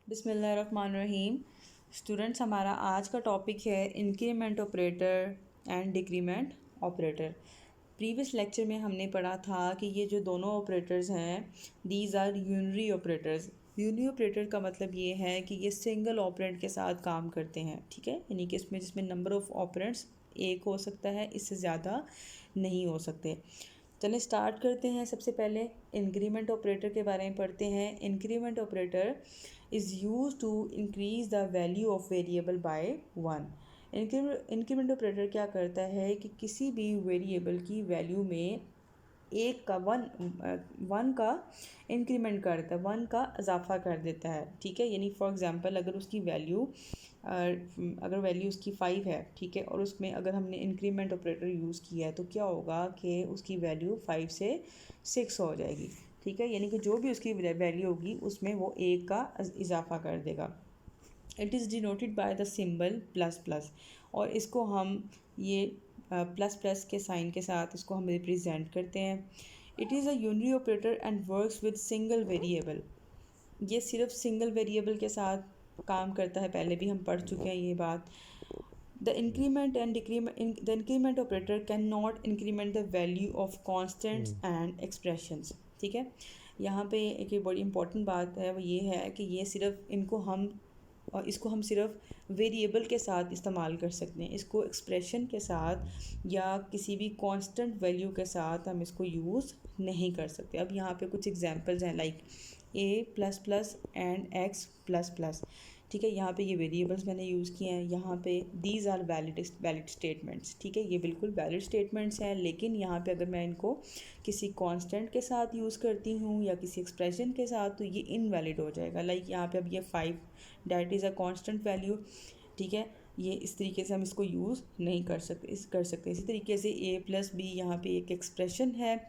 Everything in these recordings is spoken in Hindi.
बिस्मिल्लाहिर्रहमानिर्रहीम। स्टूडेंट्स, हमारा आज का टॉपिक है increment operator and decrement operator. Previous lecture में हमने पढ़ा था कि ये जो दोनों ऑपरेटर्स हैं, these are unary operators. Unary operator का मतलब ये है कि ये सिंगल ऑपरेंड के साथ काम करते हैं, ठीक है। यानी कि इसमें जिसमें नंबर ऑफ़ ऑपरेंड्स एक हो सकता है, इससे ज़्यादा नहीं हो सकते। चलिए स्टार्ट करते हैं। सबसे पहले इंक्रीमेंट ऑपरेटर के बारे में पढ़ते हैं। Increment operator is use to increase the value of variable by 1। Increment operator क्या करता है कि किसी भी वेरिएबल की वैल्यू में एक का वन का इंक्रीमेंट करता है, वन का इजाफा कर देता है, ठीक है। यानी फॉर एग्जांपल अगर उसकी वैल्यू अगर वैल्यू उसकी 5 है, ठीक है, और उसमें अगर हमने इंक्रीमेंट ऑपरेटर यूज़ किया है तो क्या होगा कि उसकी वैल्यू 5 से 6 हो जाएगी, ठीक है। यानी कि जो भी उसकी वैल्यू होगी उसमें वो एक का इजाफा कर देगा। It is denoted by the symbol plus plus, और इसको हम ये प्लस प्लस के साइन के साथ इसको हम रिप्रेजेंट करते हैं। It is a unary operator and works with single variable. ये सिर्फ सिंगल वेरिएबल के साथ काम करता है, पहले भी हम पढ़ चुके हैं ये बात। The increment operator can not increment the value of constants and expressions, ठीक है। यहाँ पे एक बड़ी इंपॉर्टेंट बात है, वो ये है कि ये सिर्फ इसको हम सिर्फ वेरिएबल के साथ इस्तेमाल कर सकते हैं। इसको एक्सप्रेशन के साथ या किसी भी कांस्टेंट वैल्यू के साथ हम इसको यूज़ नहीं कर सकते। अब यहाँ पे कुछ एग्जांपल्स हैं, like a plus plus and x plus plus, ठीक है। यहाँ पे ये वेरिएबल्स मैंने यूज़ किए हैं। यहाँ पे दीज आर वैलिड स्टेटमेंट्स, ठीक है, ये बिल्कुल वैलिड स्टेटमेंट्स हैं। लेकिन यहाँ पे अगर मैं इनको किसी कांस्टेंट के साथ यूज़ करती हूँ या किसी एक्सप्रेशन के साथ तो ये इनवैलिड हो जाएगा। लाइक यहाँ पे अब ये 5 that is a constant value, ठीक है, ये इस तरीके से हम इसको यूज़ नहीं कर सकते। इसी तरीके से ए प्लस बी यहाँ पे एक एक्सप्रेशन है,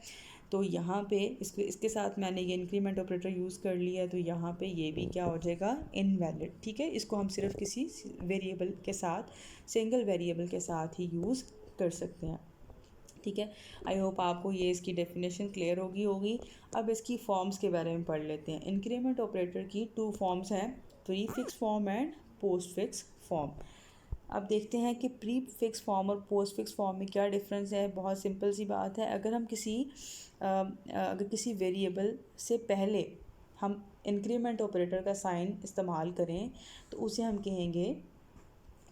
तो यहाँ पे इसके साथ मैंने ये इंक्रीमेंट ऑपरेटर यूज़ कर लिया है, तो यहाँ पे ये भी क्या हो जाएगा, इनवैलिड, ठीक है। इसको हम सिर्फ किसी वेरिएबल के साथ, सिंगल वेरिएबल के साथ ही यूज़ कर सकते हैं, ठीक है। आई होप आपको ये इसकी डेफिनेशन क्लियर होगी। अब इसकी फॉर्म्स के बारे में पढ़ लेते हैं। इंक्रीमेंट ऑपरेटर की 2 फॉर्म्स हैं, pre fix form and post fix form. अब देखते हैं कि प्री फिक्स फॉर्म और पोस्ट फिक्स फॉर्म में क्या डिफरेंस है। बहुत सिंपल सी बात है। अगर हम अगर किसी वेरिएबल से पहले हम इंक्रीमेंट ऑपरेटर का साइन इस्तेमाल करें तो उसे हम कहेंगे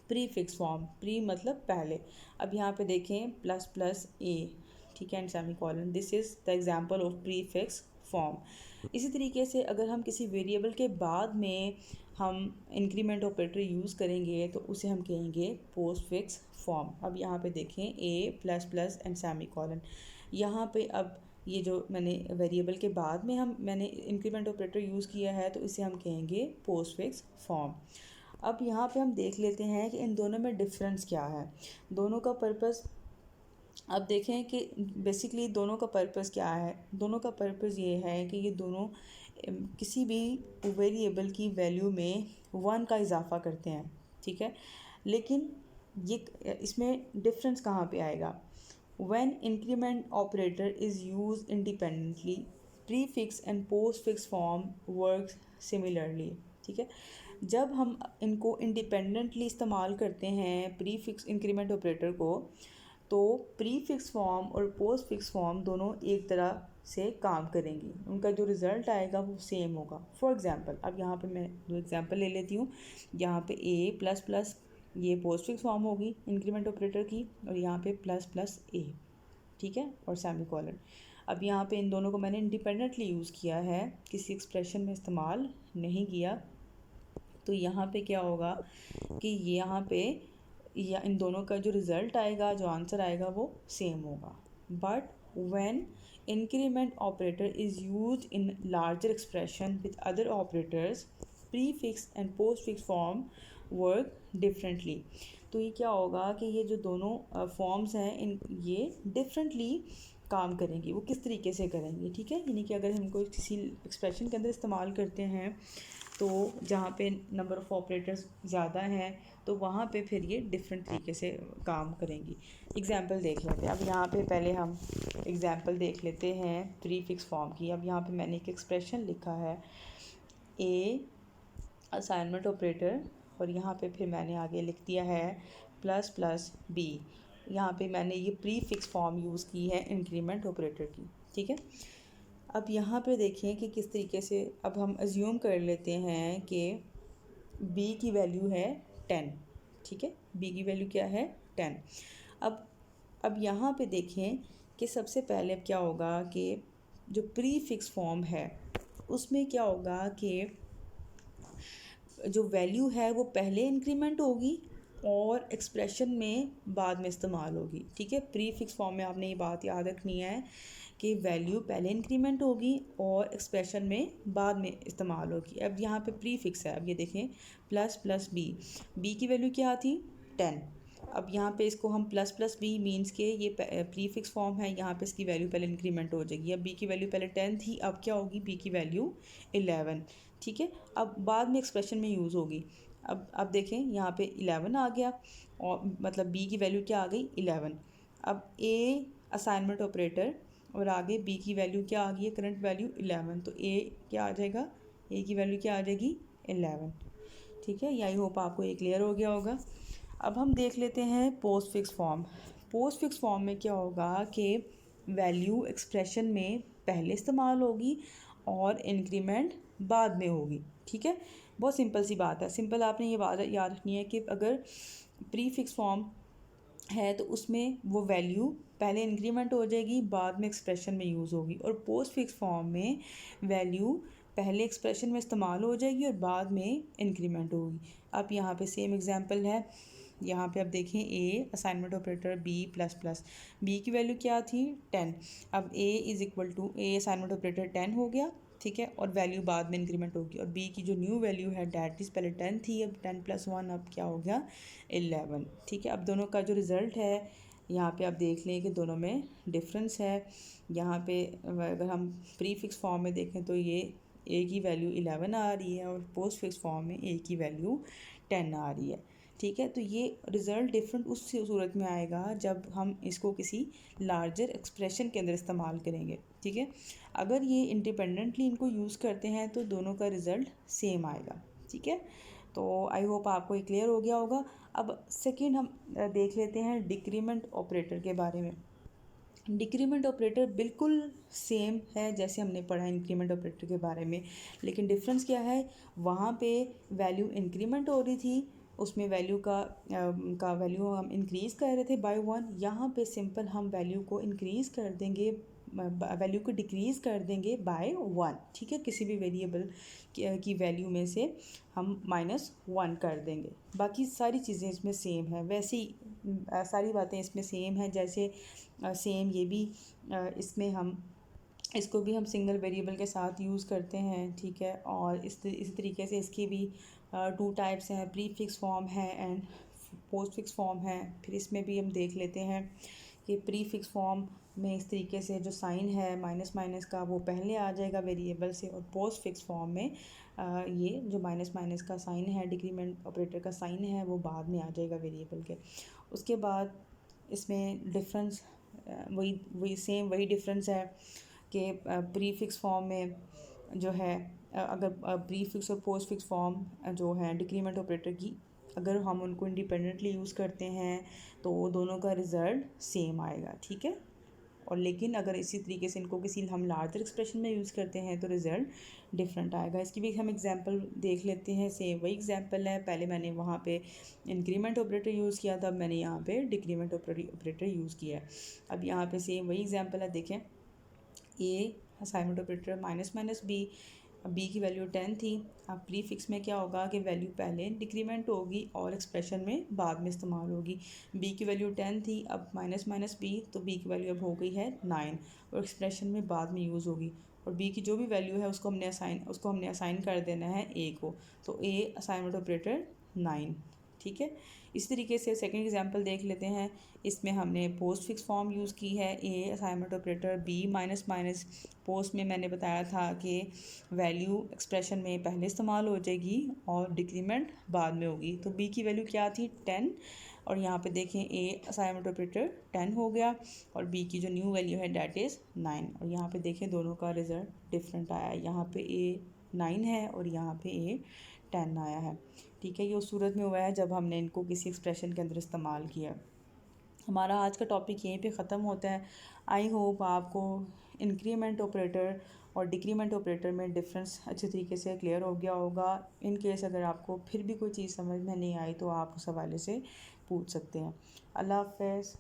प्री फिक्स फॉर्म। प्री मतलब पहले। अब यहाँ पे देखें प्लस प्लस ए, ठीक है, and semi colon, this is the example of pre fix form. इसी तरीके से अगर हम किसी वेरिएबल के बाद में हम इंक्रीमेंट ऑपरेटर यूज़ करेंगे तो उसे हम कहेंगे पोस्ट फिक्स फॉर्म। अब यहाँ पे देखें A plus plus and semicolon, यहाँ पे अब ये जो मैंने वेरिएबल के बाद में मैंने इंक्रीमेंट ऑपरेटर यूज़ किया है तो इसे हम कहेंगे पोस्ट फिक्स फॉर्म। अब यहाँ पे हम देख लेते हैं कि इन दोनों में डिफरेंस क्या है, दोनों का पर्पस। अब देखें कि बेसिकली दोनों का पर्पस क्या है। दोनों का पर्पस ये है कि ये दोनों किसी भी वेरिएबल की वैल्यू में 1 का इजाफा करते हैं, ठीक है। लेकिन ये इसमें डिफरेंस कहाँ पे आएगा। When increment operator is use independently, pre fix and post fix form work similarly, ठीक है। जब हम इनको इंडिपेंडेंटली इस्तेमाल करते हैं प्री फिक्स इंक्रीमेंट ऑपरेटर को, तो प्री फिक्स फॉर्म और पोस्ट फिक्स फॉर्म दोनों एक तरह से काम करेंगी, उनका जो रिज़ल्ट आएगा वो सेम होगा। फॉर एग्जांपल अब यहाँ पे मैं 2 एग्जांपल ले लेती हूँ। यहाँ पे ए प्लस प्लस, ये पोस्ट फिक्स फॉर्म होगी इंक्रीमेंट ऑपरेटर की, और यहाँ पे प्लस प्लस ए, ठीक है, और सेमी कॉलन। अब यहाँ पे इन दोनों को मैंने इंडिपेंडेंटली यूज़ किया है, किसी एक्सप्रेशन में इस्तेमाल नहीं किया, तो यहाँ पे क्या होगा कि यहाँ पे या इन दोनों का जो रिज़ल्ट आएगा, जो आंसर आएगा वो सेम होगा। But when increment operator is used in larger expression with other operators, pre fix and post fix form work differently. तो ये क्या होगा कि ये जो दोनों फॉर्म्स हैं ये डिफरेंटली काम करेंगी। वो किस तरीके से करेंगी, ठीक है। यानी कि अगर हमको किसी एक्सप्रेशन के अंदर इस्तेमाल करते हैं तो जहाँ पे नंबर ऑफ़ ऑपरेटर्स ज़्यादा हैं तो वहाँ पे फिर ये डिफरेंट तरीके से काम करेंगी। एग्जांपल देख लेते हैं। अब यहाँ पे पहले हम एग्जांपल देख लेते हैं प्री फिक्स फॉर्म की। अब यहाँ पे मैंने एक एक्सप्रेशन लिखा है, ए असाइनमेंट ऑपरेटर, और यहाँ पे फिर मैंने आगे लिख दिया है प्लस प्लस बी। यहाँ पे मैंने ये प्री फिक्स फॉर्म यूज़ की है इंक्रीमेंट ऑपरेटर की, ठीक है। अब यहाँ पे देखें कि किस तरीके से अब हम अज्यूम कर लेते हैं कि b की वैल्यू है 10, ठीक है। b की वैल्यू क्या है 10। अब यहाँ पे देखें कि सबसे पहले क्या होगा कि जो प्री फिक्स फॉर्म है उसमें क्या होगा कि जो वैल्यू है वो पहले इंक्रीमेंट होगी और एक्सप्रेशन में बाद में इस्तेमाल होगी, ठीक है। प्री फिक्स फॉर्म में आपने ये बात याद रखनी है कि वैल्यू पहले इंक्रीमेंट होगी और एक्सप्रेशन में बाद में इस्तेमाल होगी। अब यहाँ पे प्री फिक्स है, अब ये देखें प्लस प्लस बी की वैल्यू क्या थी 10। अब यहाँ पे इसको हम प्लस प्लस बी मीन्स के ये प्री फिक्स फॉर्म है, यहाँ पे इसकी वैल्यू पहले इंक्रीमेंट हो जाएगी। अब बी की वैल्यू पहले 10 थी, अब क्या होगी बी की वैल्यू 11, ठीक है। अब बाद में एक्सप्रेशन में यूज़ होगी। अब देखें यहाँ पे 11 आ गया और मतलब बी की वैल्यू क्या आ गई 11। अब ए असाइनमेंट ऑपरेटर और आगे बी की वैल्यू क्या आ गई है करंट वैल्यू 11, तो ए क्या आ जाएगा, ए की वैल्यू क्या आ जाएगी 11, ठीक है। आई होप आपको ये क्लियर हो गया होगा। अब हम देख लेते हैं post fix form. Post fix form में क्या होगा कि वैल्यू एक्सप्रेशन में पहले इस्तेमाल होगी और इंक्रीमेंट बाद में होगी, ठीक है। बहुत सिंपल सी बात है, सिंपल आपने ये बात याद रखनी है कि अगर प्री फिक्स फॉर्म है तो उसमें वो वैल्यू पहले इंक्रीमेंट हो जाएगी बाद में एक्सप्रेशन में यूज़ होगी, और पोस्ट फिक्स फॉर्म में वैल्यू पहले एक्सप्रेशन में इस्तेमाल हो जाएगी और बाद में इंक्रीमेंट होगी। अब यहाँ पे सेम एग्जांपल है, यहाँ पे अब देखें A assignment operator B plus plus, B की वैल्यू क्या थी 10। अब A is equal to A assignment operator 10 हो गया, ठीक है, और वैल्यू बाद में इंक्रीमेंट होगी। और बी की जो न्यू वैल्यू है डैट इज़ पहले 10 थी, अब 10 + 1 अब क्या हो गया 11, ठीक है। अब दोनों का जो रिज़ल्ट है यहाँ पे आप देख लें कि दोनों में डिफरेंस है। यहाँ पे अगर हम प्री फिक्स फॉर्म में देखें तो ये ए की वैल्यू 11 आ रही है और पोस्ट फिक्स फॉर्म में ए की वैल्यू 10 आ रही है, ठीक है। तो ये रिज़ल्ट डिफरेंट उस सूरत में आएगा जब हम इसको किसी लार्जर एक्सप्रेशन के अंदर इस्तेमाल करेंगे, ठीक है। अगर ये इंडिपेंडेंटली इनको यूज़ करते हैं तो दोनों का रिज़ल्ट सेम आएगा, ठीक है। तो आई होप आपको ये क्लियर हो गया होगा। अब सेकंड हम देख लेते हैं डिक्रीमेंट ऑपरेटर के बारे में। डिक्रीमेंट ऑपरेटर बिल्कुल सेम है जैसे हमने पढ़ा इंक्रीमेंट ऑपरेटर के बारे में, लेकिन डिफरेंस क्या है, वहाँ पे वैल्यू इंक्रीमेंट हो रही थी, उसमें वैल्यू का वैल्यू हम इंक्रीज़ कर रहे थे बाय 1। यहाँ पे सिंपल हम वैल्यू को इंक्रीज़ कर देंगे, वैल्यू को डिक्रीज़ कर देंगे बाय 1, ठीक है। किसी भी वेरिएबल की वैल्यू में से हम -1 कर देंगे। बाकी सारी चीज़ें इसमें सेम है, वैसे ही सारी बातें इसमें सेम है जैसे सेम ये भी इसमें हम इसको भी हम सिंगल वेरिएबल के साथ यूज़ करते हैं, ठीक है। और इसी तरीके से इसकी भी 2 टाइप्स हैं, प्री फिक्स फॉर्म है एंड पोस्ट फिक्स फॉर्म है। फिर इसमें भी हम देख लेते हैं कि प्री फिक्स फॉर्म में इस तरीके से जो साइन है माइनस माइनस का वो पहले आ जाएगा वेरिएबल से, और पोस्ट फिक्स फॉर्म में ये जो माइनस माइनस का साइन है डिक्रीमेंट ऑपरेटर का साइन है वो बाद में आ जाएगा वेरिएबल के। उसके बाद इसमें डिफरेंस वही डिफरेंस है कि प्री फिक्स फॉर्म में जो है अगर प्री फिक्स और पोस्ट फिक्स फॉर्म जो है डिक्रीमेंट ऑपरेटर की, अगर हम उनको इंडिपेंडेंटली यूज़ करते हैं तो दोनों का रिज़ल्ट सेम आएगा, ठीक है। और लेकिन अगर इसी तरीके से इनको किसी हम लार्जर एक्सप्रेशन में यूज़ करते हैं तो रिज़ल्ट डिफरेंट आएगा। इसकी भी हम एग्जांपल देख लेते हैं। सेम वही एग्जांपल है, पहले मैंने वहाँ पे इंक्रीमेंट ऑपरेटर यूज़ किया था, अब मैंने यहाँ पे डिक्रीमेंट ऑपरेटर यूज़ किया है। अब यहाँ पे सेम वही एग्जांपल है, देखें A assignment operator minus minus B की वैल्यू 10 थी। अब प्री फिक्स में क्या होगा कि वैल्यू पहले डिक्रीमेंट होगी और एक्सप्रेशन में बाद में इस्तेमाल होगी। बी की वैल्यू 10 थी, अब माइनस माइनस बी, तो बी की वैल्यू अब हो गई है 9 और एक्सप्रेशन में बाद में यूज़ होगी। और बी की जो भी वैल्यू है उसको हमने असाइन कर देना है ए को, तो ए असाइनमेंट ऑपरेटर 9, ठीक है। इस तरीके से सेकंड एग्जांपल देख लेते हैं। इसमें हमने पोस्ट फिक्स फॉर्म यूज़ की है, A assignment operator B minus minus. Post में मैंने बताया था कि वैल्यू एक्सप्रेशन में पहले इस्तेमाल हो जाएगी और डिक्रीमेंट बाद में होगी। तो बी की वैल्यू क्या थी 10, और यहाँ पे देखें ए असाइनमेंट ऑपरेटर 10 हो गया और बी की जो न्यू वैल्यू है डैट इज़ 9। और यहाँ पे देखें दोनों का रिज़ल्ट डिफरेंट आया, यहाँ पे ए 9 है और यहाँ पे ए 10 आया है। ठीक है, ये उस सूरत में हुआ है जब हमने इनको किसी एक्सप्रेशन के अंदर इस्तेमाल किया। हमारा आज का टॉपिक यहीं पे ख़त्म होता है। आई होप आपको इंक्रीमेंट ऑपरेटर और डिक्रीमेंट ऑपरेटर में डिफरेंस अच्छे तरीके से क्लियर हो गया होगा। इन केस अगर आपको फिर भी कोई चीज़ समझ में नहीं आई तो आप उस हवाले से पूछ सकते हैं। अल्लाह हाफ़िज़।